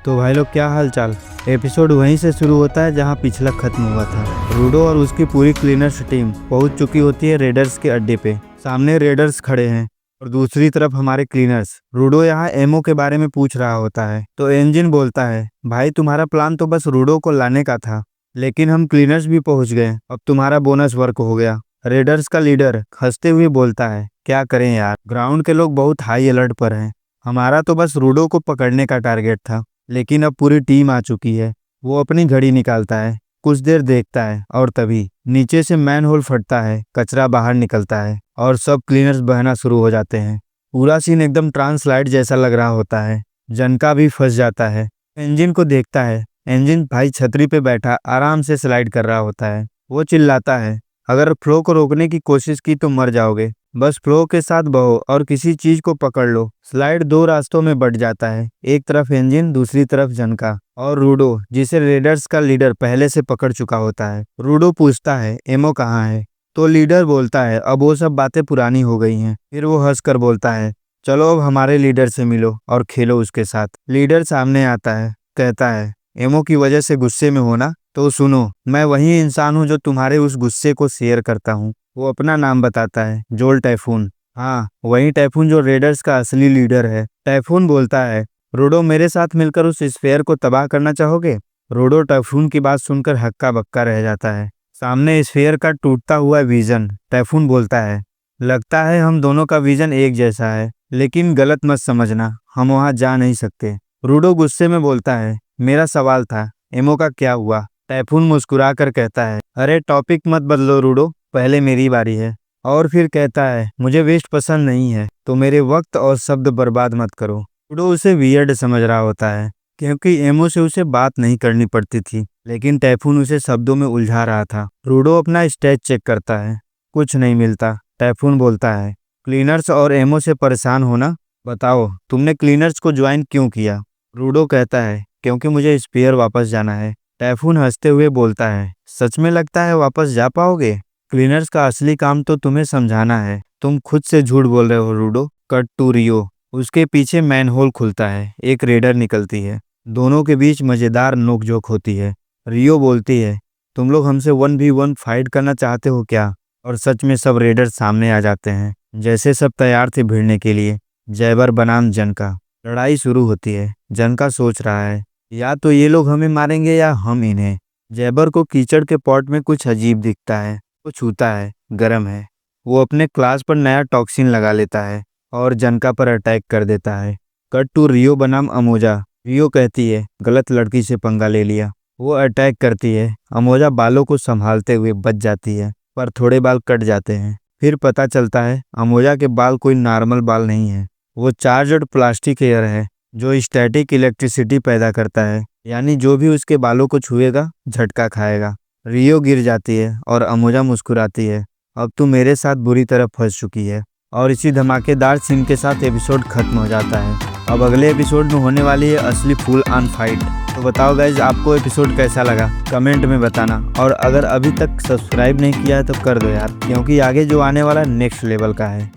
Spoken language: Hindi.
तो भाई लोग क्या हाल चाल। एपिसोड वहीं से शुरू होता है जहां पिछला खत्म हुआ था। रूडो और उसकी पूरी क्लीनर्स टीम पहुंच चुकी होती है रेडर्स के अड्डे पे। सामने रेडर्स खड़े हैं और दूसरी तरफ हमारे क्लीनर्स। रूडो यहाँ एमओ के बारे में पूछ रहा होता है तो एंजिन बोलता है, भाई तुम्हारा प्लान तो बस रूडो को लाने का था, लेकिन हम क्लीनर्स भी पहुंच गए, अब तुम्हारा बोनस वर्क हो गया। रेडर्स का लीडर हंसते हुए बोलता है, क्या करें यार, ग्राउंड के लोग बहुत हाई अलर्ट पर हैं। हमारा तो बस रूडो को पकड़ने का टारगेट था, लेकिन अब पूरी टीम आ चुकी है। वो अपनी घड़ी निकालता है, कुछ देर देखता है और तभी नीचे से मैन होल फटता है, कचरा बाहर निकलता है और सब क्लीनर्स बहना शुरू हो जाते हैं। पूरा सीन एकदम ट्रांसलाइट जैसा लग रहा होता है। जनका भी फंस जाता है। इंजन को देखता है। इंजन भाई छतरी पे बैठा आराम से स्लाइड कर रहा होता है। वो चिल्लाता है, अगर फ्लो को रोकने की कोशिश की तो मर जाओगे, बस फ्लो के साथ बहो और किसी चीज को पकड़ लो। स्लाइड दो रास्तों में बढ़ जाता है, एक तरफ इंजन, दूसरी तरफ जनका और रूडो, जिसे रेडर्स का लीडर पहले से पकड़ चुका होता है। रूडो पूछता है, एमो कहाँ है? तो लीडर बोलता है, अब वो सब बातें पुरानी हो गई हैं। फिर वो हंसकर बोलता है, चलो अब हमारे लीडर से मिलो और खेलो उसके साथ। लीडर सामने आता है, कहता है, एमो की वजह से गुस्से में हो ना? तो सुनो, मैं वही इंसान हूँ जो तुम्हारे उस गुस्से को शेयर करता हूँ। वो अपना नाम बताता है, जोल टाइफून। हाँ, वही टाइफून जो रेडर्स का असली लीडर है। टाइफून बोलता है, रोडो मेरे साथ मिलकर उस स्फेयर को तबाह करना चाहोगे? रोडो टाइफून की बात सुनकर हक्का बक्का रह जाता है। सामने स्फेयर का टूटता हुआ विजन। टाइफून बोलता है, लगता है हम दोनों का विजन एक जैसा है, लेकिन गलत मत समझना, हम वहां जा नहीं सकते। रूडो गुस्से में बोलता है, मेरा सवाल था, एमो का क्या हुआ? टाइफून मुस्कुरा कर कहता है, अरे टॉपिक मत बदलो रूडो, पहले मेरी बारी है। और फिर कहता है, मुझे वेस्ट पसंद नहीं है, तो मेरे वक्त और शब्द बर्बाद मत करो। रूडो उसे वियर्ड समझ रहा होता है, क्योंकि एमो से उसे बात नहीं करनी पड़ती थी, लेकिन टाइफून उसे शब्दों में उलझा रहा था। रूडो अपना स्टेज चेक करता है, कुछ नहीं मिलता। टाइफून बोलता है, क्लीनर्स और एमओ से परेशान हो ना? बताओ, तुमने क्लीनर्स को ज्वाइन क्यों किया? रूडो कहता है, क्योंकि मुझे स्पेयर वापस जाना है। टाइफून हंसते हुए बोलता है, सच में लगता है वापस जा पाओगे? क्लीनर्स का असली काम तो तुम्हें समझाना है, तुम खुद से झूठ बोल रहे हो रूडो। कट टू रियो। उसके पीछे मैनहोल खुलता है, एक रेडर निकलती है। दोनों के बीच मजेदार नोकझोंक होती है। रियो बोलती है, तुम लोग हमसे 1v1 फाइट करना चाहते हो क्या? और सच में सब रेडर सामने आ जाते हैं, जैसे सब तैयार थे भिड़ने के लिए। जैबर बनाम जनका। लड़ाई शुरू होती है। जनका सोच रहा है, या तो ये लोग हमें मारेंगे या हम इन्हें। जैबर को कीचड़ के पॉट में कुछ अजीब दिखता है। वो छूता है, गर्म है। वो अपने क्लास पर नया टॉक्सिन लगा लेता है और जनका पर अटैक कर देता है। कट टू रियो बनाम अमोजा। रियो कहती है, गलत लड़की से पंगा ले लिया। वो अटैक करती है। अमोजा बालों को संभालते हुए बच जाती है, पर थोड़े बाल कट जाते हैं। फिर पता चलता है अमोजा के बाल कोई नॉर्मल बाल नहीं है, वो चार्जड प्लास्टिक एयर है जो स्टैटिक इलेक्ट्रिसिटी पैदा करता है, यानी जो भी उसके बालों को छुएगा झटका खाएगा। रियो गिर जाती है और अमोजा मुस्कुराती है, अब तू मेरे साथ बुरी तरह फंस चुकी है। और इसी धमाकेदार सीन के साथ एपिसोड खत्म हो जाता है। अब अगले एपिसोड में होने वाली है असली फुल ऑन फाइट। तो बताओ गाइज, आपको एपिसोड कैसा लगा? कमेंट में बताना। और अगर अभी तक सब्सक्राइब नहीं किया है तो कर दो यार, क्योंकि आगे जो आने वाला नेक्स्ट लेवल का है।